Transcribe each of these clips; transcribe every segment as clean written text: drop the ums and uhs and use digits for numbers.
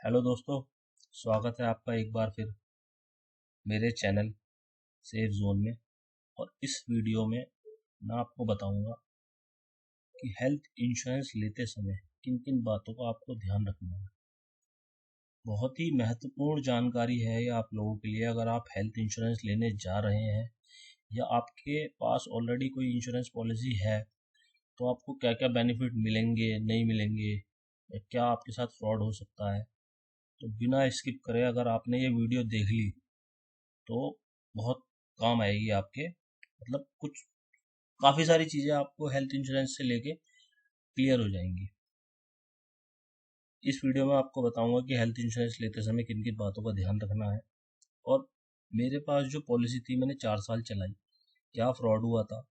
Hello दोस्तों, स्वागत है आपका एक बार फिर मेरे चैनल सेफ जोन में। और इस वीडियो में मैं आपको बताऊंगा कि हेल्थ इंश्योरेंस लेते समय किन किन बातों का आपको ध्यान रखना है। बहुत ही महत्वपूर्ण जानकारी है ये आप लोगों के लिए। अगर आप हेल्थ इंश्योरेंस लेने जा रहे हैं या आपके पास ऑलरेडी कोई इंश्योरेंस पॉलिसी है तो आपको क्या क्या बेनिफिट मिलेंगे, नहीं मिलेंगे, या क्या आपके साथ फ्रॉड हो सकता है। तो बिना स्किप करे अगर आपने ये वीडियो देख ली तो बहुत काम आएगी आपके। मतलब कुछ काफ़ी सारी चीज़ें आपको हेल्थ इंश्योरेंस से लेके क्लियर हो जाएंगी। इस वीडियो में आपको बताऊंगा कि हेल्थ इंश्योरेंस लेते समय किन किन बातों का ध्यान रखना है। और मेरे पास जो पॉलिसी थी मैंने 4 साल चलाई, क्या फ्रॉड हुआ था।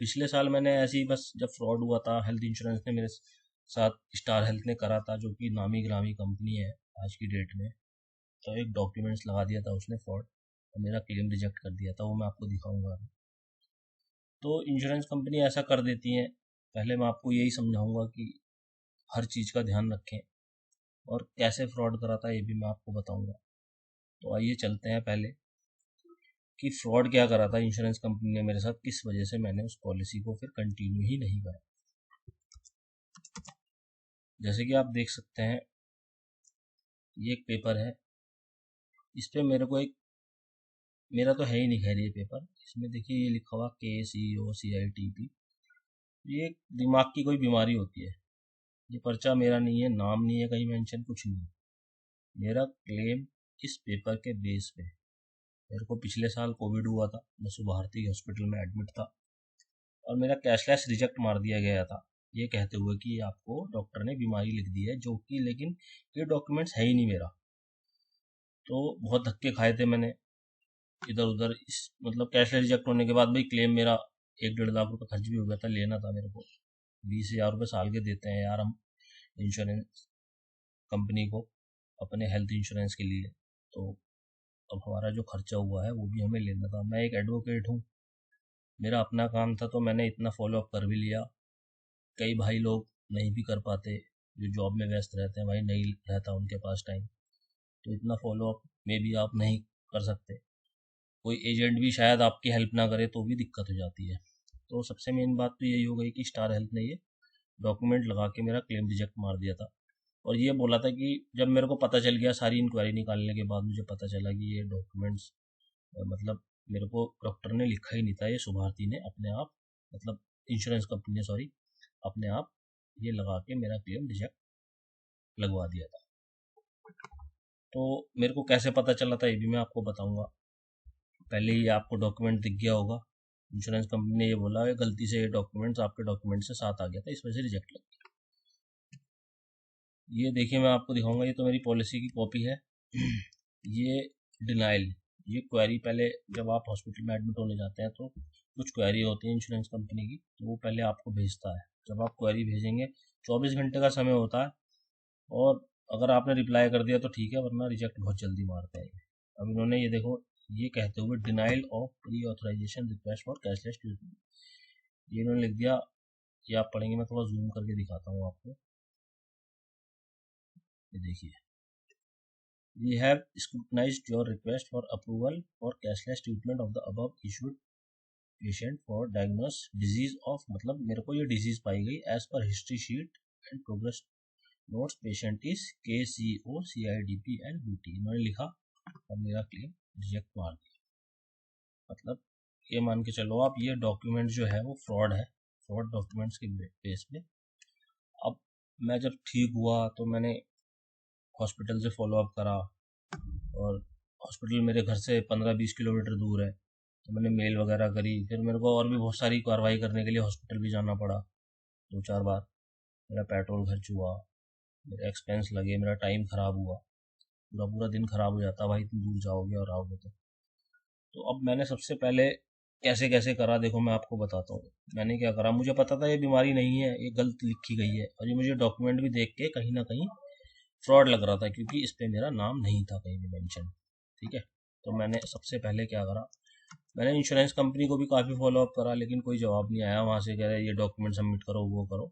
पिछले साल मैंने ऐसे ही बस जब फ्रॉड हुआ था, हेल्थ इंश्योरेंस ने मेरे साथ स्टार हेल्थ ने करा था, जो कि नामी गिरामी कंपनी है आज की डेट में। तो एक डॉक्यूमेंट्स लगा दिया था उसने फ्रॉड और मेरा क्लेम रिजेक्ट कर दिया था, वो मैं आपको दिखाऊंगा। तो इंश्योरेंस कंपनी ऐसा कर देती हैं। पहले मैं आपको यही समझाऊंगा कि हर चीज़ का ध्यान रखें और कैसे फ्रॉड करा था ये भी मैं आपको बताऊंगा। तो आइए चलते हैं पहले कि फ्रॉड क्या करा था इंश्योरेंस कंपनी ने मेरे साथ, किस वजह से मैंने उस पॉलिसी को फिर कंटिन्यू ही नहीं करा। जैसे कि आप देख सकते हैं, ये एक पेपर है। इस पे मेरे को एक, मेरा तो है ही नहीं खैर ये पेपर, इसमें देखिए ये लिखा हुआ KCOCITP। ये दिमाग की कोई बीमारी होती है। ये पर्चा मेरा नहीं है, नाम नहीं है कहीं मेंशन, कुछ नहीं है। मेरा क्लेम इस पेपर के बेस पे, मेरे को पिछले साल कोविड हुआ था, मैं सुभारती हॉस्पिटल में एडमिट था और मेरा कैशलेस रिजेक्ट मार दिया गया था, ये कहते हुए कि आपको डॉक्टर ने बीमारी लिख दी है, जो कि लेकिन ये डॉक्यूमेंट्स है ही नहीं मेरा। तो बहुत धक्के खाए थे मैंने इधर उधर। इस मतलब कैशलेस रिजेक्ट होने के बाद भाई क्लेम मेरा 1-1.5 लाख रुपये खर्च भी हो गया था। लेना था मेरे को 20,000 रुपये साल के देते हैं यार हम इंश्योरेंस कंपनी को अपने हेल्थ इंश्योरेंस के लिए। तो अब हमारा जो खर्चा हुआ है वो भी हमें लेना था। मैं एक एडवोकेट हूँ, मेरा अपना काम था, तो मैंने इतना फॉलो अप कर भी लिया। कई भाई लोग नहीं भी कर पाते, जो जॉब में व्यस्त रहते हैं, भाई नहीं रहता उनके पास टाइम, तो इतना फॉलो अप में भी आप नहीं कर सकते। कोई एजेंट भी शायद आपकी हेल्प ना करे तो भी दिक्कत हो जाती है। तो सबसे मेन बात तो यही हो गई कि स्टार हेल्थ ने ये डॉक्यूमेंट लगा के मेरा क्लेम रिजेक्ट मार दिया था। और ये बोला था कि जब मेरे को पता चल गया, सारी इंक्वायरी निकालने के बाद मुझे पता चला कि ये डॉक्यूमेंट्स मतलब मेरे को डॉक्टर ने लिखा ही नहीं था, ये शुभारती ने अपने आप, मतलब इंश्योरेंस कंपनी ने, सॉरी, अपने आप ये लगा के मेरा क्लेम रिजेक्ट लगवा दिया था। तो मेरे को कैसे पता चला था ये भी मैं आपको बताऊंगा। पहले ही आपको डॉक्यूमेंट दिख गया होगा, इंश्योरेंस कंपनी ने ये बोला है गलती से ये डॉक्यूमेंट्स आपके डॉक्यूमेंट से साथ आ गया था, इस वजह से रिजेक्ट लग गया। ये देखिए मैं आपको दिखाऊंगा, ये तो मेरी पॉलिसी की कॉपी है। ये डिनाइल, ये क्वेरी, पहले जब आप हॉस्पिटल में एडमिट होने जाते हैं तो कुछ क्वेरी होती है इंश्योरेंस कंपनी की, तो वो पहले आपको भेजता है। जब आप क्वेरी भेजेंगे 24 घंटे का समय होता है, और अगर आपने रिप्लाई कर दिया तो ठीक है, वरना रिजेक्ट बहुत जल्दी मारता है ये। अब इन्होंने ये देखो, ये कहते हुए denial of pre authorization request for cashless treatment, ये इन्होंने लिख दिया। ये आप पढ़ेंगे, मैं थोड़ा जूम करके दिखाता हूँ आपको। ये देखिए, We have scrutinized your request for approval for cashless treatment of the above issued patient for diagnosed disease of, मतलब मेरे को ये डिजीज पाई गई as per history sheet and progress notes, patient is KCOCIDP and BT, इन्होंने लिखा और मेरा claim reject मार दिया। मतलब ये मान के चलो आप, ये डॉक्यूमेंट जो है वो फ्रॉड है, फ्रॉड डॉक्यूमेंट्स के बेस पे। अब मैं जब ठीक हुआ तो मैंने हॉस्पिटल से फॉलो अप करा, और हॉस्पिटल मेरे घर से 15-20 किलोमीटर दूर है, तो मैंने मेल वगैरह करी। फिर मेरे को और भी बहुत सारी कार्रवाई करने के लिए हॉस्पिटल भी जाना पड़ा 2-4 बार। मेरा पेट्रोल खर्च हुआ, मेरे एक्सपेंस लगे, मेरा टाइम ख़राब हुआ, पूरा पूरा दिन ख़राब हो जाता भाई, तुम दूर जाओगे और आओगे तो अब मैंने सबसे पहले कैसे कैसे करा, देखो मैं आपको बताता हूँ। मैंने क्या करा, मुझे पता था ये बीमारी नहीं है, ये गलत लिखी गई है, और ये मुझे डॉक्यूमेंट भी देख के कहीं ना कहीं फ्रॉड लग रहा था, क्योंकि इस पर मेरा नाम नहीं था कहीं भी मेंशन। ठीक है, तो मैंने सबसे पहले क्या करा, मैंने इंश्योरेंस कंपनी को भी काफ़ी फॉलो अप करा, लेकिन कोई जवाब नहीं आया वहाँ से। कह रहे ये डॉक्यूमेंट सबमिट करो, वो करो।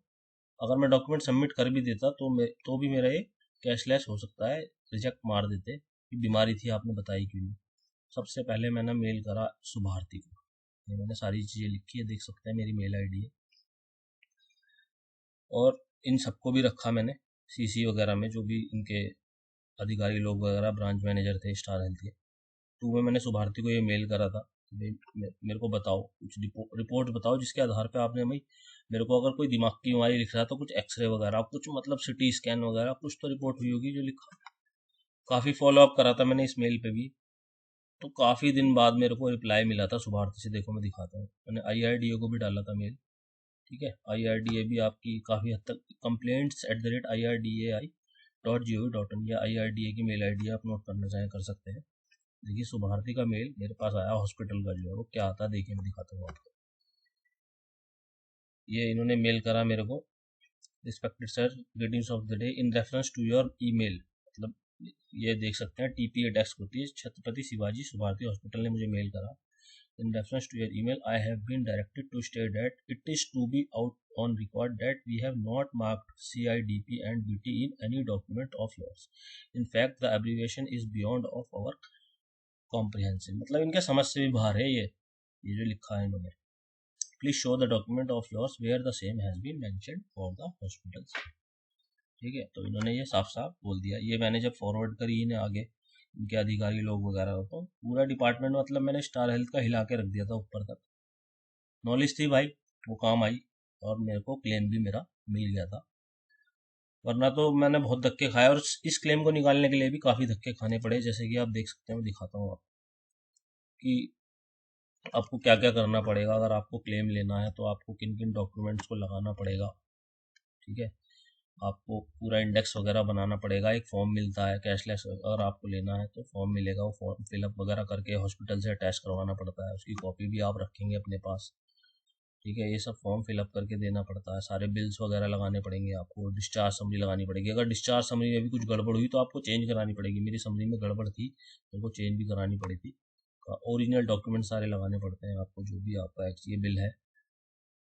अगर मैं डॉक्यूमेंट सबमिट कर भी देता तो भी मेरा ये कैशलेस हो सकता है रिजेक्ट मार देते कि बीमारी थी आपने बताई क्यों नहीं। सबसे पहले मैंने मेल करा सुभारती को, ये मैंने सारी चीज़ें लिखी है, देख सकते हैं मेरी मेल आईडी है, और इन सबको भी रखा मैंने सीसी वगैरह में, जो भी इनके अधिकारी लोग वगैरह ब्रांच मैनेजर थे स्टार हेल्थ के। तो वो मैंने सुभारती को ये मेल करा था कि भाई मेरे को बताओ कुछ रिपोर्ट बताओ जिसके आधार पे आपने भाई मेरे को, अगर कोई दिमाग की बीमारी लिख रहा है तो कुछ एक्सरे वगैरह कुछ, मतलब सिटी स्कैन वगैरह कुछ तो रिपोर्ट हुई होगी जो लिखा। काफ़ी फॉलोअप करा था मैंने इस मेल पे भी, तो काफ़ी दिन बाद मेरे को रिप्लाई मिला था सुभारती से। देखो मैं दिखाता हूँ, मैंने IRDA को भी डाला था मेल, ठीक है। IRDA भी आपकी काफ़ी हद तक complaints@irdai.gov.in या IRDA की मेल आईडी आप नोट करना चाहें कर सकते हैं। देखिए सुभारती का मेल मेरे पास आया हॉस्पिटल का, जो है वो क्या आता है देखिए, मैं दिखाता हूँ आपको। ये इन्होंने मेल करा मेरे को, respected sir, greetings of the day in reference to your email, मतलब ये देख सकते हैं TPA डेस्क होती है, छत्रपति शिवाजी सुभारती हॉस्पिटल ने मुझे मेल करा। In reference to your email, I have been directed to state that it is to be out on record that we have not marked CIDP and BT in any document of yours. In fact, the abbreviation is beyond of our comprehension. मतलब इनके समझ से भी बाहर है ये जो लिखा है इन्होंने। Please show the document of yours where the same has been mentioned for the hospitals. ठीक है, तो इन्होंने ये साफ साफ बोल दिया। ये मैंने जब फॉरवर्ड करी इन्हें आगे, इनके अधिकारी लोग वगैरह, तो पूरा डिपार्टमेंट, मतलब मैंने स्टार हेल्थ का हिला के रख दिया था ऊपर तक। नॉलेज थी भाई, वो काम आई, और मेरे को क्लेम भी मेरा मिल गया था। वरना तो मैंने बहुत धक्के खाए, और इस क्लेम को निकालने के लिए भी काफ़ी धक्के खाने पड़े। जैसे कि आप देख सकते हैं, मैं दिखाता हूँ आपको कि आपको क्या क्या करना पड़ेगा। अगर आपको क्लेम लेना है तो आपको किन किन डॉक्यूमेंट्स को लगाना पड़ेगा, ठीक है। आपको पूरा इंडेक्स वगैरह बनाना पड़ेगा, एक फॉर्म मिलता है कैशलेस, अगर आपको लेना है तो फॉर्म मिलेगा, वो फॉर्म फिलअप वगैरह करके हॉस्पिटल से अटैच करवाना पड़ता है, उसकी कॉपी भी आप रखेंगे अपने पास, ठीक है। ये सब फॉर्म फिलअप करके देना पड़ता है, सारे बिल्स वगैरह लगाने पड़ेंगे आपको, डिस्चार्ज समरी लगानी पड़ेगी। अगर डिस्चार्ज समरी में भी कुछ गड़बड़ हुई तो आपको चेंज करानी पड़ेगी। मेरी समरी में गड़बड़ थी, मेरे को चेंज भी करानी पड़ी थी। ओरिजिनल डॉक्यूमेंट सारे लगाने पड़ते हैं आपको, जो भी आपका ये बिल है,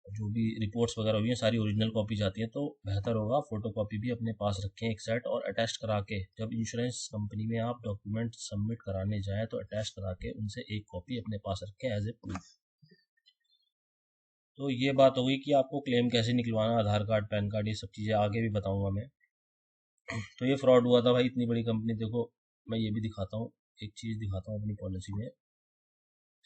जो भी रिपोर्ट्स वगैरह हुई हैं, सारी ओरिजिनल कॉपी जाती है। तो बेहतर होगा फोटो कॉपी भी अपने पास रखें एक सेट, और अटैच करा के जब इंश्योरेंस कंपनी में आप डॉक्यूमेंट सबमिट कराने जाएँ तो अटैच करा के उनसे एक कॉपी अपने पास रखें एज ए प्रूफ। तो ये बात हो गई कि आपको क्लेम कैसे निकलवाना, आधार कार्ड, पैन कार्ड, ये सब चीज़ें आगे भी बताऊंगा मैं। तो ये फ्रॉड हुआ था भाई, इतनी बड़ी कंपनी। देखो मैं ये भी दिखाता हूँ, एक चीज़ दिखाता हूँ अपनी पॉलिसी में,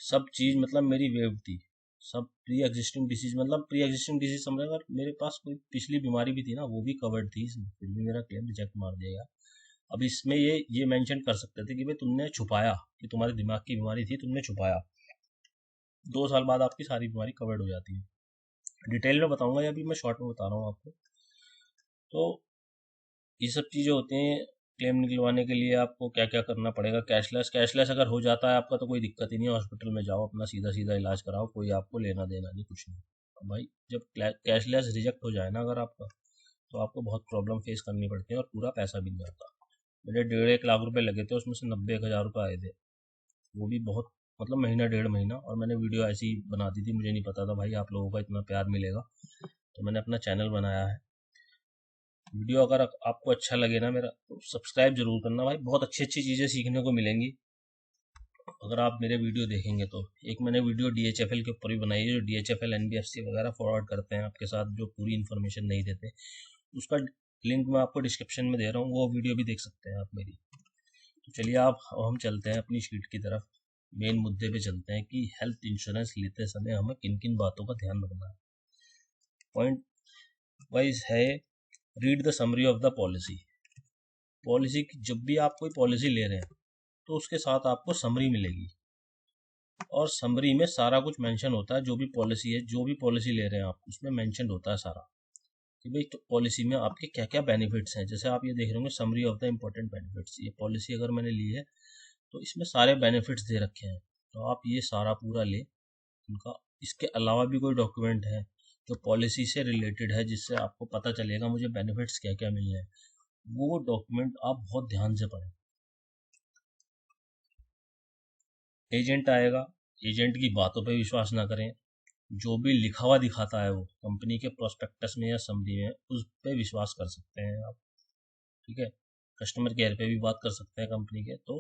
सब चीज़ मतलब मेरी वेव थी, सब प्री एग्जिस्टिंग डिसीज, मतलब प्री एग्जिस्टिंग डिसीज समझे, अगर मेरे पास कोई पिछली बीमारी भी थी ना वो भी कवर्ड थी इसमें, फिर भी मेरा क्लेम रिजेक्ट मार दिया। अब इसमें ये मेंशन कर सकते थे कि भाई तुमने छुपाया, कि तुम्हारे दिमाग की बीमारी थी, तुमने छुपाया, 2 साल बाद आपकी सारी बीमारी कवर्ड हो जाती है। डिटेल में बताऊंगा, या अभी मैं शॉर्ट में बता रहा हूँ आपको। तो ये सब चीज़ें होती हैं। क्लेम निकलवाने के लिए आपको क्या क्या करना पड़ेगा, कैशलेस अगर हो जाता है आपका तो कोई दिक्कत ही नहीं है, हॉस्पिटल में जाओ अपना सीधा सीधा इलाज कराओ, कोई आपको लेना देना नहीं, कुछ नहीं। अब भाई जब कैशलेस रिजेक्ट हो जाए ना अगर आपका, तो आपको बहुत प्रॉब्लम फेस करनी पड़ती है, और पूरा पैसा भी नहीं आता। मेरे 1.5 लाख रुपए लगे थे, उसमें से 90-1 हज़ार रुपये आए थे, वो भी बहुत, मतलब महीना 1.5 महीना। और मैंने वीडियो ऐसी बना दी थी, मुझे नहीं पता था भाई आप लोगों का इतना प्यार मिलेगा, तो मैंने अपना चैनल बनाया है। वीडियो अगर आपको अच्छा लगे ना मेरा, तो सब्सक्राइब जरूर करना भाई, बहुत अच्छी अच्छी चीज़ें सीखने को मिलेंगी अगर आप मेरे वीडियो देखेंगे तो। एक मैंने वीडियो DHFL के ऊपर भी बनाई है, जो DHFL NBFC वगैरह फॉरवर्ड करते हैं आपके साथ, जो पूरी इन्फॉर्मेशन नहीं देते, उसका लिंक मैं आपको डिस्क्रिप्शन में दे रहा हूँ, वो वीडियो भी देख सकते हैं आप मेरी। तो चलिए आप, अब हम चलते हैं अपनी शीट की तरफ, मेन मुद्दे पे चलते हैं कि हेल्थ इंश्योरेंस लेते समय हमें किन किन बातों का ध्यान रखना है। पॉइंट वाइज है, read the summary of the policy. Policy की, जब भी आप कोई पॉलिसी ले रहे हैं तो उसके साथ आपको समरी मिलेगी, और समरी में सारा कुछ मेंशन होता है, जो भी पॉलिसी है, जो भी पॉलिसी ले रहे हैं आप, उसमें मेंशन होता है सारा कि भाई तो पॉलिसी में आपके क्या क्या बेनिफिट्स हैं। जैसे आप ये देख रहे होंगे summary of the important benefits, ये पॉलिसी अगर मैंने ली है तो इसमें सारे बेनिफिट्स दे रखे हैं, तो आप ये सारा पूरा लें उनका। इसके अलावा भी कोई डॉक्यूमेंट है जो पॉलिसी से रिलेटेड है, जिससे आपको पता चलेगा मुझे बेनिफिट्स क्या क्या मिलने हैं, वो डॉक्यूमेंट आप बहुत ध्यान से पढ़ें। एजेंट आएगा, एजेंट की बातों पे विश्वास ना करें, जो भी लिखा हुआ दिखाता है वो कंपनी के प्रोस्पेक्टस में या समरी में, उस पे विश्वास कर सकते हैं आप, ठीक है। कस्टमर केयर पे भी बात कर सकते हैं कंपनी के। तो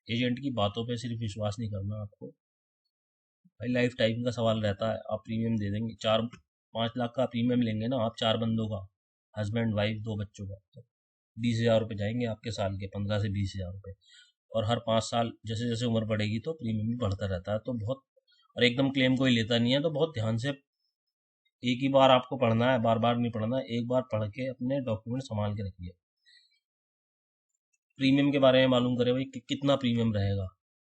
एजेंट की बातों पे सिर्फ विश्वास नहीं करना आपको भाई, लाइफ टाइम का सवाल रहता है। आप प्रीमियम दे देंगे, 4-5 लाख का प्रीमियम लेंगे ना आप 4 बंदों का, हस्बैंड वाइफ 2 बच्चों का, तो 20,000 रुपये जाएंगे आपके साल के, 15 से 20,000 रुपये। और हर 5 साल जैसे जैसे उम्र बढ़ेगी तो प्रीमियम भी बढ़ता रहता है। तो बहुत, और एकदम क्लेम कोई लेता नहीं है, तो बहुत ध्यान से एक ही बार आपको पढ़ना है, बार बार नहीं पढ़ना, एक बार पढ़ के अपने डॉक्यूमेंट संभाल के रखिए। प्रीमियम के बारे में मालूम करें भाई कि कितना प्रीमियम रहेगा,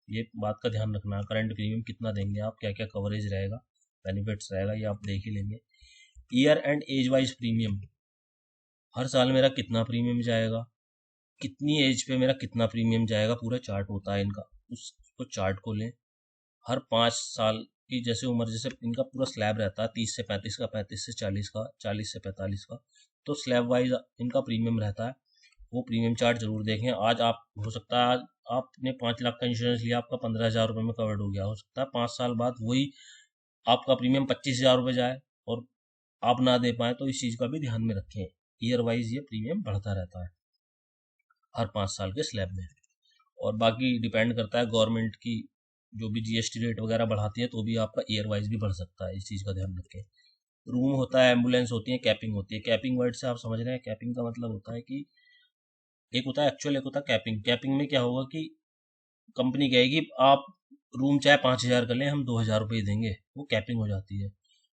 ये बात का ध्यान रखना है। करंट प्रीमियम कितना देंगे आप, क्या क्या कवरेज रहेगा, बेनिफिट्स रहेगा, ये आप देख ही लेंगे। Year end age wise premium, हर साल मेरा कितना प्रीमियम जाएगा, कितनी एज पे मेरा कितना प्रीमियम जाएगा, पूरा चार्ट होता है इनका, उसको चार्ट को लें। हर 5 साल की जैसे उम्र, जैसे इनका पूरा स्लैब रहता है 30 से 35 का, 35 से 40 का, 40 से 45 का, तो स्लैब वाइज इनका प्रीमियम रहता है। वो प्रीमियम चार्ट जरूर देखें। आज आप, हो सकता है आज आपने 5 लाख का इंश्योरेंस लिया, आपका 15,000 रुपये में कवर्ड हो गया, हो सकता है 5 साल बाद वही आपका प्रीमियम 25,000 रुपये जाए और आप ना दे पाए। तो इस चीज़ का भी ध्यान में रखें। ईयर वाइज ये प्रीमियम बढ़ता रहता है हर 5 साल के स्लैब में। और बाकी डिपेंड करता है गवर्नमेंट की, जो भी जीएसटी रेट वगैरह बढ़ाती है तो भी आपका ईयर वाइज भी बढ़ सकता है, इस चीज़ का ध्यान रखें। रूम होता है, एम्बुलेंस होती है, कैपिंग होती है। कैपिंग वर्ड से आप समझ रहे हैं, कैपिंग का मतलब होता है कि एक होता है एक्चुअल, एक होता है कैपिंग। कैपिंग में क्या होगा कि कंपनी कहेगी आप रूम चाहे 5,000 कर लें, हम 2,000 रुपये देंगे, वो कैपिंग हो जाती है।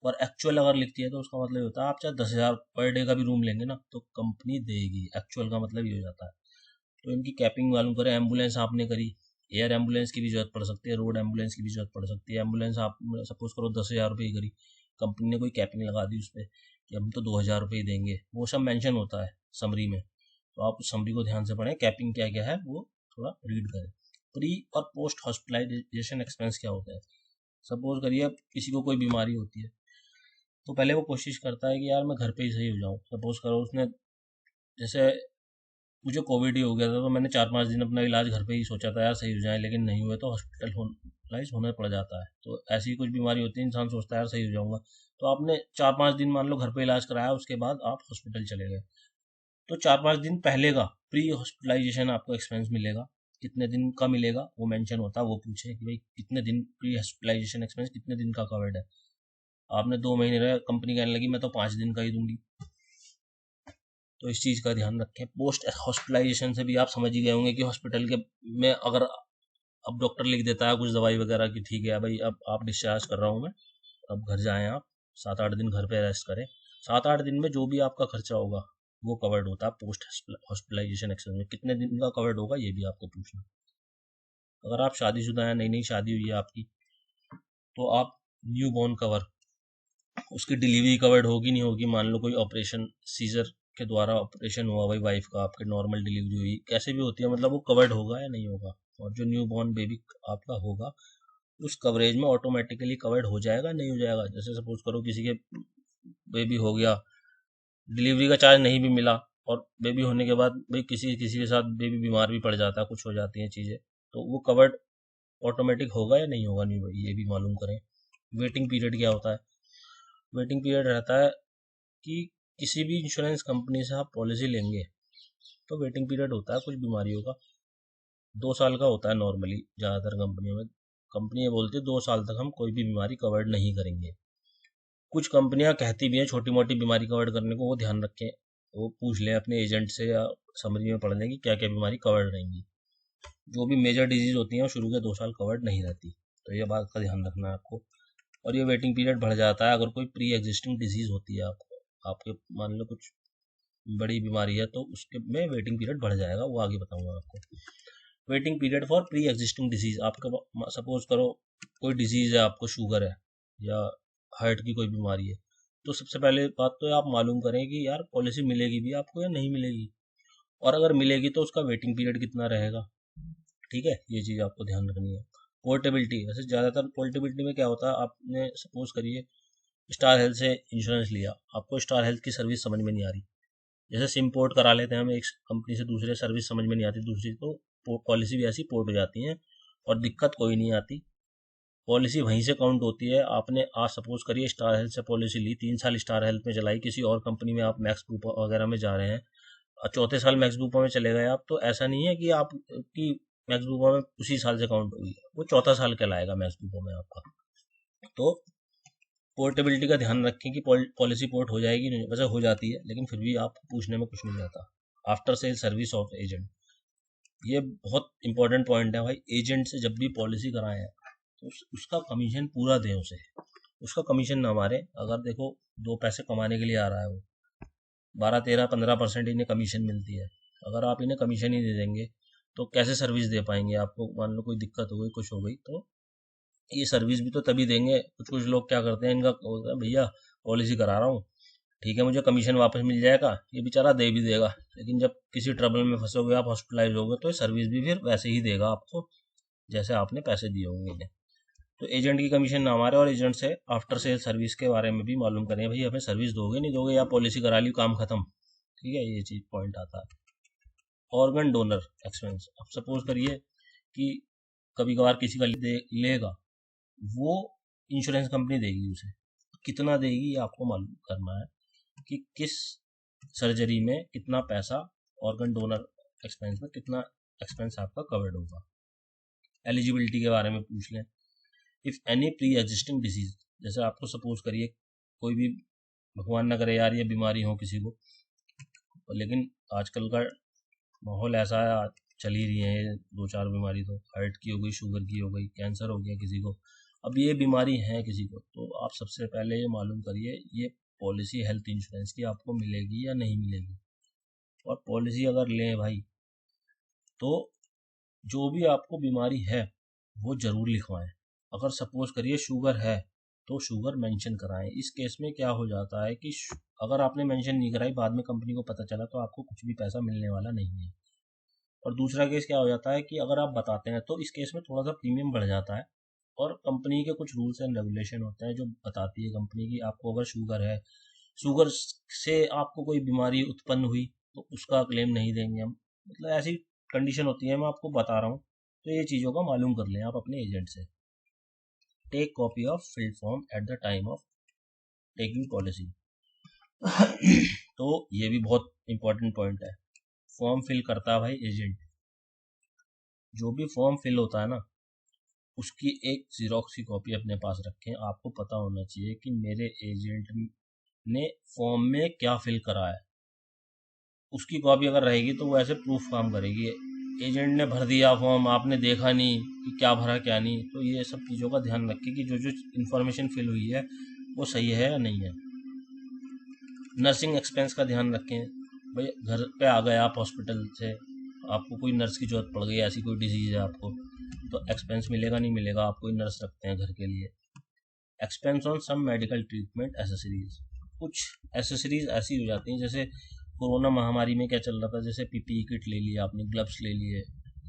और एक्चुअल अगर लिखती है तो उसका मतलब होता है आप चाहे 10,000 पर डे का भी रूम लेंगे ना तो कंपनी देगी। एक्चुअल का मतलब ये हो जाता है। तो इनकी कैपिंग मालूम करें। एम्बुलेंस आपने करी, एयर एम्बुलेंस की भी जरूरत पड़ सकती है, रोड एम्बुलेंस की भी जरूरत पड़ सकती है। एम्बुलेंस आप सपोज करो 10,000 रुपये करी, कंपनी ने कोई कैपिंग लगा दी उस पर कि हम तो 2,000 रुपये देंगे, वो सब मेंशन होता है समरी में। तो आप उस समरी को ध्यान से पढ़ें, कैपिंग क्या क्या है वो थोड़ा रीड करें। प्री और पोस्ट हॉस्पिटलाइजेशन एक्सपेंस क्या होता है। सपोज करिए अब किसी को कोई बीमारी होती है तो पहले वो कोशिश करता है कि यार मैं घर पे ही सही हो जाऊँ। सपोज करो उसने, जैसे मुझे कोविड ही हो गया था तो मैंने 4-5 दिन अपना इलाज घर पे ही सोचा था यार सही हो जाए, लेकिन नहीं हुए तो हॉस्पिटल होनाइज होना पड़ जाता है। तो ऐसी कुछ बीमारी होती है, इंसान सोचता है यार सही हो जाऊंगा, तो आपने 4-5 दिन मान लो घर पे इलाज कराया, उसके बाद आप हॉस्पिटल चले गए, तो 4-5 दिन पहले का प्री हॉस्पिटलाइजेशन आपको एक्सपेंस मिलेगा। कितने दिन का मिलेगा वो मेंशन होता है, वो पूछे कि भाई कितने दिन प्री हॉस्पिटलाइजेशन एक्सपेंस कितने दिन का कवर्ड है। आपने 2 महीने रहे, कंपनी कहने लगी मैं तो 5 दिन का ही दूंगी, तो इस चीज़ का ध्यान रखें। पोस्ट हॉस्पिटलाइजेशन से भी आप समझ ही गए होंगे कि हॉस्पिटल के में अगर अब डॉक्टर लिख देता है कुछ दवाई वगैरह की, ठीक है भाई अब आप डिस्चार्ज कर रहा हूँ मैं, अब घर जाएं आप, 7-8 दिन घर पे रेस्ट करें। 7-8 दिन में जो भी आपका खर्चा होगा वो कवर्ड होता है पोस्ट हॉस्पिटलाइजेशन एक्सपेंस में। कितने दिन का कवर्ड होगा ये भी आपको पूछना। अगर आप शादीशुदा हैं, नई नई शादी हुई है आपकी, तो आप न्यू बॉर्न कवर, उसकी डिलीवरी कवर्ड होगी नहीं होगी, मान लो कोई ऑपरेशन सीजर के द्वारा ऑपरेशन हुआ भाई वाइफ का, आपके नॉर्मल डिलीवरी हुई, कैसे भी होती है, मतलब वो कवर्ड होगा या नहीं होगा। और जो न्यू बॉर्न बेबी आपका होगा उस कवरेज में ऑटोमेटिकली कवर्ड हो जाएगा नहीं हो जाएगा। जैसे सपोज करो किसी के बेबी हो गया, डिलीवरी का चार्ज नहीं भी मिला, और बेबी होने के बाद भाई किसी किसी के साथ बेबी बीमार भी पड़ जाता है, कुछ हो जाती हैं चीज़ें, तो वो कवर्ड ऑटोमेटिक होगा या नहीं होगा, नहीं भाई ये भी मालूम करें। वेटिंग पीरियड क्या होता है। वेटिंग पीरियड रहता है कि किसी भी इंश्योरेंस कंपनी से आप पॉलिसी लेंगे तो वेटिंग पीरियड होता है कुछ बीमारियों का 2 साल का होता है नॉर्मली। ज़्यादातर कंपनियों में कंपनी ये बोलती है 2 साल तक हम कोई भी बीमारी कवर्ड नहीं करेंगे। कुछ कंपनियां कहती भी हैं छोटी मोटी बीमारी कवर्ड करने को, वो ध्यान रखें, वो पूछ लें अपने एजेंट से या समरी में पढ़ लें कि क्या क्या बीमारी कवर्ड रहेंगी। जो भी मेजर डिजीज होती हैं वो शुरू के 2 साल कवर्ड नहीं रहती, तो ये बात का ध्यान रखना है आपको। और ये वेटिंग पीरियड बढ़ जाता है अगर कोई प्री एग्जिस्टिंग डिजीज होती है आपको, आपके मान लो कुछ बड़ी बीमारी है तो उसके में वेटिंग पीरियड बढ़ जाएगा, वो आगे बताऊंगा आपको। Waiting period for pre existing disease, आपका सपोज करो कोई डिजीज है, आपको शुगर है या हार्ट की कोई बीमारी है, तो सबसे पहले बात तो आप मालूम करें कि यार पॉलिसी मिलेगी भी आपको या नहीं मिलेगी, और अगर मिलेगी तो उसका वेटिंग पीरियड कितना रहेगा। ठीक है, ये चीज़ आपको ध्यान रखनी है। पोर्टेबिलिटी, वैसे ज़्यादातर पोर्टेबिलिटी में क्या होता है, आपने सपोज करिए स्टार हेल्थ से इंश्योरेंस लिया, आपको स्टार हेल्थ की सर्विस समझ में नहीं आ रही, जैसे सिम पोर्ट करा लेते हैं हम एक कंपनी से दूसरे, सर्विस समझ में नहीं आती दूसरी, तो पॉलिसी भी ऐसी पोर्ट हो जाती है और दिक्कत कोई नहीं आती, पॉलिसी वहीं से काउंट होती है। आपने आज सपोज करिए स्टार हेल्थ से पॉलिसी ली, 3 साल स्टार हेल्थ में चलाई, किसी और कंपनी में आप मैक्स ग्रुप वगैरह में जा रहे हैं, चौथे साल मैक्स बुपा में चले गए आप, तो ऐसा नहीं है कि आपकी मैक्स बुपा में उसी साल से काउंट होगी, वो चौथा साल कहलाएगा मैक्स बुपा में आपका। तो पोर्टेबिलिटी का ध्यान रखें कि पॉलिसी पोर्ट हो जाएगी, नहीं वैसे हो जाती है, लेकिन फिर भी आप पूछने में कुछ नहीं जाता। After sale service of agent, ये बहुत इंपॉर्टेंट पॉइंट है भाई। एजेंट से जब भी पॉलिसी कराएं तो उसका कमीशन पूरा दें उसे, उसका कमीशन ना मारे। अगर देखो 2 पैसे कमाने के लिए आ रहा है वो, 12, 13, 15% इन्हें कमीशन मिलती है। अगर आप इन्हें कमीशन ही दे देंगे तो कैसे सर्विस दे पाएंगे आपको? मान लो कोई दिक्कत हो गई, कुछ हो गई, तो ये सर्विस भी तो तभी देंगे। कुछ कुछ लोग क्या करते हैं, इनका होता है भैया पॉलिसी करा रहा हूँ, ठीक है मुझे कमीशन वापस मिल जाएगा, ये बेचारा दे भी देगा, लेकिन जब किसी ट्रबल में फंसोगे, आप हॉस्पिटलाइज होगे, तो ये सर्विस भी फिर वैसे ही देगा आपको जैसे आपने पैसे दिए होंगे इन्हें। तो एजेंट की कमीशन ना हमारे, और एजेंट से आफ्टर सेल सर्विस के बारे में भी मालूम करें, भाई हमें सर्विस दोगे नहीं दोगे, या पॉलिसी करा ली काम खत्म, ठीक है, ये चीज पॉइंट आता है। ऑर्गन डोनर एक्सपेंस, अब सपोज करिए कि कभी कभार किसी का लेगा, वो इंश्योरेंस कंपनी देगी उसे, कितना देगी ये आपको मालूम करना है कि किस सर्जरी में कितना पैसा, ऑर्गन डोनर एक्सपेंस में कितना एक्सपेंस आपका कवर्ड होगा। एलिजिबिलिटी के बारे में पूछ लें। If any pre existing disease, जैसे आपको सपोज करिए कोई भी, भगवान न करे यार ये बीमारी हो किसी को, लेकिन आजकल का माहौल ऐसा है, चल ही रही है 2-4 बीमारी, तो हार्ट की हो गई, शुगर की हो गई, कैंसर हो गया किसी को, अब ये बीमारी है किसी को, तो आप सबसे पहले ये मालूम करिए ये पॉलिसी हेल्थ इंश्योरेंस की आपको मिलेगी या नहीं मिलेगी। और पॉलिसी अगर लें भाई, तो जो भी आपको बीमारी है वो जरूर लिखवाएं। अगर सपोज करिए शुगर है तो शुगर मेंशन कराएं। इस केस में क्या हो जाता है कि अगर आपने मेंशन नहीं कराई, बाद में कंपनी को पता चला, तो आपको कुछ भी पैसा मिलने वाला नहीं है। और दूसरा केस क्या हो जाता है कि अगर आप बताते हैं तो इस केस में थोड़ा सा प्रीमियम बढ़ जाता है, और कंपनी के कुछ रूल्स एंड रेगुलेशन होते हैं जो बताती है कंपनी की आपको अगर शुगर है, शुगर से आपको कोई बीमारी उत्पन्न हुई तो उसका क्लेम नहीं देंगे हम, मतलब ऐसी कंडीशन होती है, मैं आपको बता रहा हूँ। तो ये चीज़ों का मालूम कर लें आप अपने एजेंट से। Take copy of filled form at the time of taking policy. तो ये भी बहुत इंपॉर्टेंट पॉइंट है। फॉर्म फिल करता है भाई एजेंट, जो भी फॉर्म फिल होता है ना, उसकी एक जीरोक्स की कॉपी अपने पास रखें। आपको पता होना चाहिए कि मेरे एजेंट ने फॉर्म में क्या फिल करा है, उसकी कॉपी अगर रहेगी तो वो ऐसे प्रूफ काम करेगी। एजेंट ने भर दिया फॉर्म, आपने देखा नहीं कि क्या भरा क्या नहीं, तो ये सब चीज़ों का ध्यान रखें कि जो जो इन्फॉर्मेशन फिल हुई है वो सही है या नहीं है। नर्सिंग एक्सपेंस का ध्यान रखें। भाई घर पे आ गए आप हॉस्पिटल से, आपको कोई नर्स की जरूरत पड़ गई, ऐसी कोई डिजीज़ है आपको, तो एक्सपेंस मिलेगा नहीं मिलेगा, आप कोई नर्स रखते हैं घर के लिए। Expense on some medical treatment accessories, कुछ एसेसरीज ऐसी हो जाती हैं, जैसे कोरोना महामारी में क्या चल रहा था, जैसे पीपीई किट ले लिया आपने, ग्लव्स ले लिए,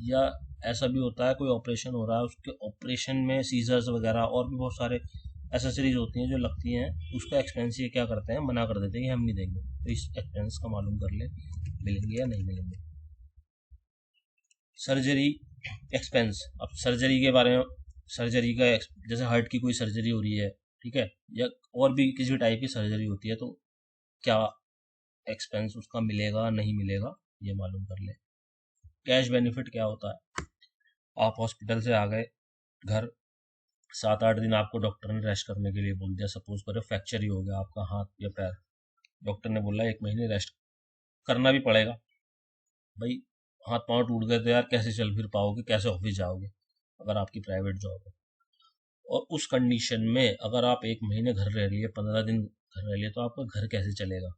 या ऐसा भी होता है कोई ऑपरेशन हो रहा है, उसके ऑपरेशन में सीजर्स वगैरह और भी बहुत सारे एसेसरीज होती हैं जो लगती हैं, उसका एक्सपेंस ये क्या करते हैं, मना कर देते हैं कि हम नहीं देंगे। तो इस एक्सपेंस का मालूम कर ले मिलेंगे या नहीं मिलेंगे। सर्जरी एक्सपेंस, अब सर्जरी के बारे में, सर्जरी का जैसे हार्ट की कोई सर्जरी हो रही है, ठीक है, या और भी किसी टाइप की सर्जरी होती है, तो क्या एक्सपेंस उसका मिलेगा नहीं मिलेगा, ये मालूम कर ले। कैश बेनिफिट क्या होता है, आप हॉस्पिटल से आ गए घर, 7-8 दिन आपको डॉक्टर ने रेस्ट करने के लिए बोल दिया, सपोज करो फ्रैक्चर ही हो गया आपका हाथ या पैर, डॉक्टर ने बोला 1 महीने रेस्ट करना भी पड़ेगा। भाई हाथ पांव टूट गए तो यार कैसे चल फिर पाओगे, कैसे ऑफिस जाओगे अगर आपकी प्राइवेट जॉब है। और उस कंडीशन में अगर आप 1 महीने घर रह लिए, 15 दिन घर रह लिए, तो आपका घर कैसे चलेगा।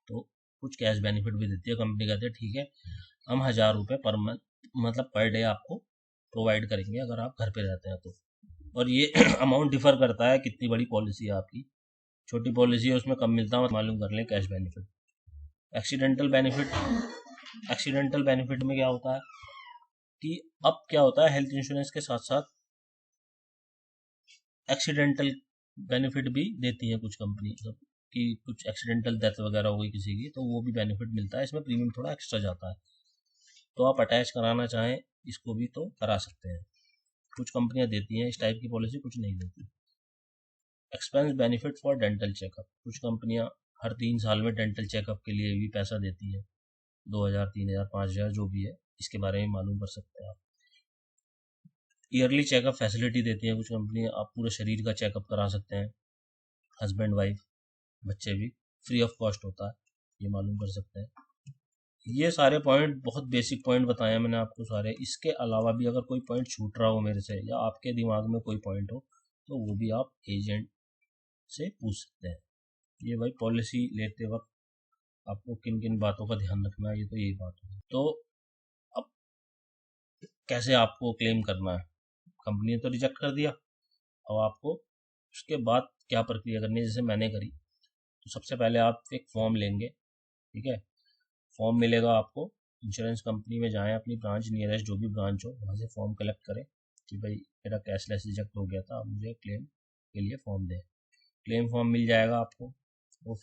तो कुछ कैश बेनिफिट भी देती है कंपनी, कहते हैं ठीक है हम 1000 रुपये पर मंथ, मतलब पर डे आपको प्रोवाइड करेंगे अगर आप घर पे रहते हैं तो। और ये अमाउंट डिफर करता है कितनी बड़ी पॉलिसी है आपकी, छोटी पॉलिसी है उसमें कम मिलता है, मालूम कर लें cash benefit. Accidental benefit, accidental benefit में क्या होता है कि अब क्या होता है, हेल्थ इंश्योरेंस के साथ साथ एक्सीडेंटल बेनिफिट भी देती है कुछ कंपनी, मतलब कि कुछ एक्सीडेंटल डेथ वगैरह हो गई किसी की, तो वो भी बेनिफिट मिलता है, इसमें प्रीमियम थोड़ा एक्स्ट्रा जाता है। तो आप अटैच कराना चाहें इसको भी तो करा सकते हैं, कुछ कंपनियां देती हैं इस टाइप की पॉलिसी, कुछ नहीं देती। Expense benefit for dental checkup, कुछ कंपनियां हर 3 साल में डेंटल चेकअप के लिए भी पैसा देती है, 2,000, 3,000, 5,000 जो भी है, इसके बारे में मालूम कर सकते हैं आप। ईयरली चेकअप फैसिलिटी देती है कुछ कंपनी, आप पूरे शरीर का चेकअप करा सकते हैं, हस्बैंड वाइफ बच्चे भी, फ्री ऑफ कॉस्ट होता है, ये मालूम कर सकते हैं। ये सारे पॉइंट बहुत बेसिक पॉइंट बताए हैं मैंने आपको सारे। इसके अलावा भी अगर कोई पॉइंट छूट रहा हो मेरे से या आपके दिमाग में कोई पॉइंट हो तो वो भी आप एजेंट से पूछ सकते हैं। ये भाई पॉलिसी लेते वक्त आपको किन किन बातों का ध्यान रखना है, ये तो यही बात है। तो अब कैसे आपको क्लेम करना है, कंपनी ने तो रिजेक्ट कर दिया, अब आपको उसके बाद क्या प्रक्रिया करनी है, जैसे मैंने करी। तो सबसे पहले आप एक फॉर्म लेंगे, ठीक है, फॉर्म मिलेगा आपको, इंश्योरेंस कंपनी में जाएं, अपनी ब्रांच नियरेस्ट जो भी ब्रांच हो वहाँ से फॉर्म कलेक्ट करें कि भाई मेरा कैशलेस रिजेक्ट हो गया था, अब मुझे क्लेम के लिए फॉर्म दें। क्लेम फॉर्म मिल जाएगा आपको, वो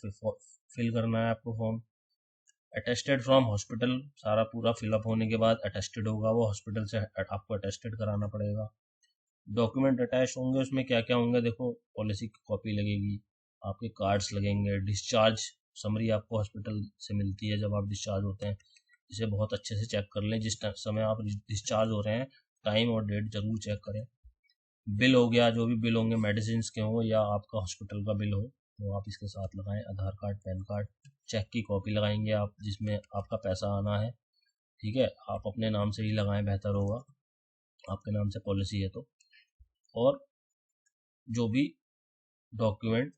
फिल करना है आपको फॉर्म। अटेस्टेड फ्रॉम हॉस्पिटल, सारा पूरा फिलअप होने के बाद अटेस्टेड होगा, वो हॉस्पिटल से आपको अटेस्टेड कराना पड़ेगा। डॉक्यूमेंट अटैच होंगे, उसमें क्या क्या होंगे देखो, पॉलिसी की कॉपी लगेगी, आपके कार्ड्स लगेंगे, डिस्चार्ज समरी आपको हॉस्पिटल से मिलती है जब आप डिस्चार्ज होते हैं, इसे बहुत अच्छे से चेक कर लें। जिस समय आप डिस्चार्ज हो रहे हैं टाइम और डेट जरूर चेक करें। बिल हो गया, जो भी बिल होंगे मेडिसिन के हों या आपका हॉस्पिटल का बिल हो तो आप इसके साथ लगाएं। आधार कार्ड, पैन कार्ड, चेक की कॉपी लगाएंगे आप जिसमें आपका पैसा आना है, ठीक है, आप अपने नाम से ही लगाएं, बेहतर होगा, आपके नाम से पॉलिसी है तो। और जो भी डॉक्यूमेंट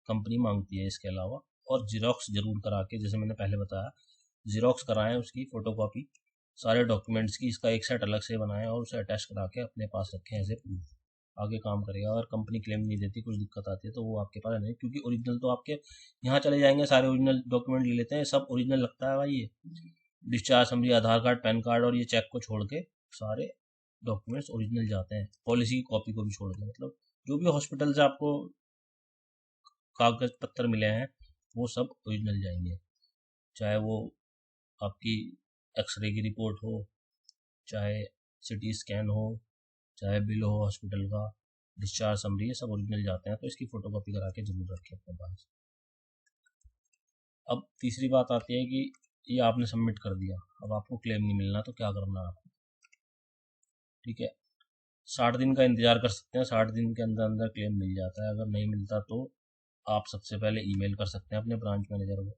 कंपनी मांगती है इसके अलावा, और जीरोक्स जरूर करा के, जैसे मैंने पहले बताया, जीरोक्स कराएं उसकी फोटोकॉपी सारे डॉक्यूमेंट्स की, इसका एक सेट अलग से बनाएं और उसे अटैच करा के अपने पास रखें एज ए प्रूफ, आगे काम करेगा। अगर कंपनी क्लेम नहीं देती, कुछ दिक्कत आती है तो वो आपके पास नहीं, क्योंकि ओरिजिनल तो आपके यहाँ चले जाएंगे, सारे ओरिजिनल डॉक्यूमेंट ले लेते हैं, सब ओरिजिनल लगता है भाई, ये डिस्चार्ज समरी, आधार कार्ड, पैन कार्ड और ये चेक को छोड़ के सारे डॉक्यूमेंट्स ओरिजिनल जाते हैं, पॉलिसी की कॉपी को भी छोड़ के, मतलब जो भी हॉस्पिटल से आपको कागज पत्तर मिले हैं वो सब ओरिजिनल जाएंगे, चाहे वो आपकी एक्सरे की रिपोर्ट हो, चाहे सिटी स्कैन हो, चाहे बिल हो हॉस्पिटल का, डिस्चार्ज समरी, ये सब ओरिजिनल जाते हैं, तो इसकी फोटोकॉपी करा के जरूर रखें अपने पास। अब तीसरी बात आती है कि ये आपने सबमिट कर दिया, अब आपको क्लेम नहीं मिलना तो क्या करना है आपको, ठीक है। 60 दिन का इंतजार कर सकते हैं, 60 दिन के अंदर अंदर क्लेम मिल जाता है। अगर नहीं मिलता तो आप सबसे पहले ईमेल कर सकते हैं अपने ब्रांच मैनेजर को,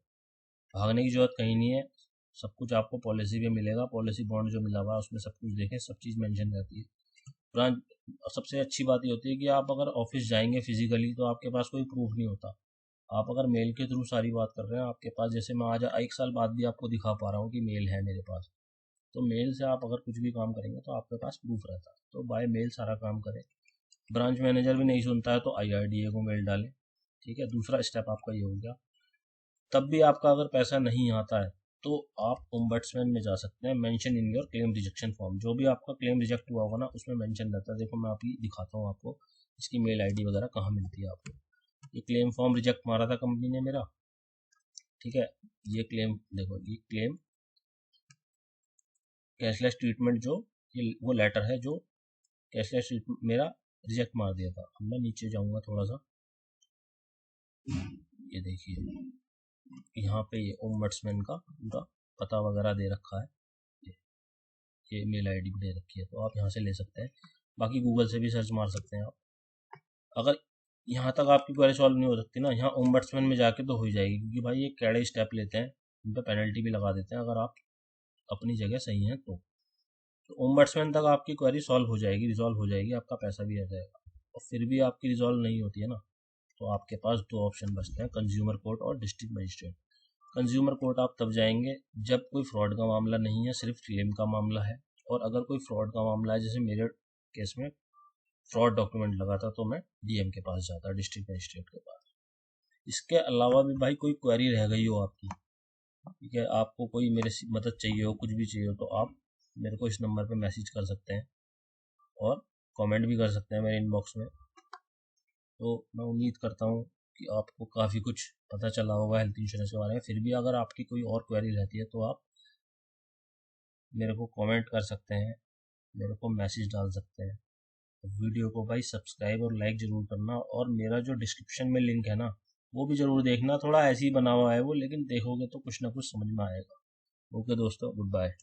भागने की जरूरत कहीं नहीं है, सब कुछ आपको पॉलिसी पे मिलेगा, पॉलिसी बॉन्ड जो मिला हुआ है उसमें सब कुछ देखें, सब चीज़ मेंशन रहती है। ब्रांच सबसे अच्छी बात ये होती है कि आप अगर ऑफिस जाएंगे फिजिकली तो आपके पास कोई प्रूफ नहीं होता, आप अगर मेल के थ्रू सारी बात कर रहे हैं आपके पास, जैसे मैं आज 1 साल बाद भी आपको दिखा पा रहा हूँ कि मेल है मेरे पास, तो मेल से आप अगर कुछ भी काम करेंगे तो आपके पास प्रूफ रहता है, तो बाय मेल सारा काम करें। ब्रांच मैनेजर भी नहीं सुनता है तो IRDA को मेल डालें, ठीक है। दूसरा स्टेप आपका ये हो गया। तब भी आपका अगर पैसा नहीं आता है तो आप ओम्बड्समैन में जा सकते हैं, mention in your claim rejection form, जो भी आपका क्लेम रिजेक्ट हुआ होगा ना उसमें मेंशन रहता है, देखो मैं अभी दिखाता हूँ आपको इसकी मेल ID वगैरह कहाँ मिलती है आपको। ये क्लेम फॉर्म रिजेक्ट मारा था कंपनी ने मेरा, ठीक है, ये क्लेम देखो, ये क्लेम कैशलेस ट्रीटमेंट जो, ये वो लेटर है जो कैशलेस ट्रीटमेंट मेरा रिजेक्ट मार दिया था। अब मैं नीचे जाऊंगा थोड़ा सा, ये देखिए यहाँ पे ये ओम्बड्समैन का पूरा पता वगैरह दे रखा है, ये मेल ID भी दे रखी है, तो आप यहाँ से ले सकते हैं, बाकी गूगल से भी सर्च मार सकते हैं आप। अगर यहाँ तक आपकी क्वेरी सॉल्व नहीं हो सकती ना, यहाँ ओम्बड्समैन में जाके तो हो ही जाएगी, क्योंकि भाई ये कड़े स्टेप लेते हैं, उन पर पेनल्टी भी लगा देते हैं अगर आप अपनी जगह सही हैं तो ओम्बड्समैन तक आपकी क्वेरी सॉल्व हो जाएगी, रिजॉल्व हो जाएगी, आपका पैसा भी आ जाएगा। और फिर भी आपकी रिजॉल्व नहीं होती है ना, तो आपके पास 2 ऑप्शन बचते हैं, कंज्यूमर कोर्ट और डिस्ट्रिक्ट मजिस्ट्रेट। कंज्यूमर कोर्ट आप तब जाएंगे जब कोई फ्रॉड का मामला नहीं है, सिर्फ क्लेम का मामला है, और अगर कोई फ्रॉड का मामला है, जैसे मेरे केस में फ्रॉड डॉक्यूमेंट लगा था तो मैं DM के पास जाता, डिस्ट्रिक्ट मजिस्ट्रेट के पास। इसके अलावा भी भाई कोई क्वेरी रह गई हो आपकी, ठीक है, आपको कोई मेरे से मदद चाहिए हो, कुछ भी चाहिए हो, तो आप मेरे को इस नंबर पे मैसेज कर सकते हैं और कमेंट भी कर सकते हैं मेरे इनबॉक्स में। तो मैं उम्मीद करता हूँ कि आपको काफ़ी कुछ पता चला होगा हेल्थ इंश्योरेंस के बारे में। फिर भी अगर आपकी कोई और क्वेरी रहती है तो आप मेरे को कमेंट कर सकते हैं, मेरे को मैसेज डाल सकते हैं। तो वीडियो को भाई सब्सक्राइब और लाइक ज़रूर करना, और मेरा जो डिस्क्रिप्शन में लिंक है ना वो भी ज़रूर देखना। थोड़ा ऐसे ही बना हुआ है वो, लेकिन देखोगे तो कुछ ना कुछ समझ में आएगा। ओके दोस्तों, गुड बाय।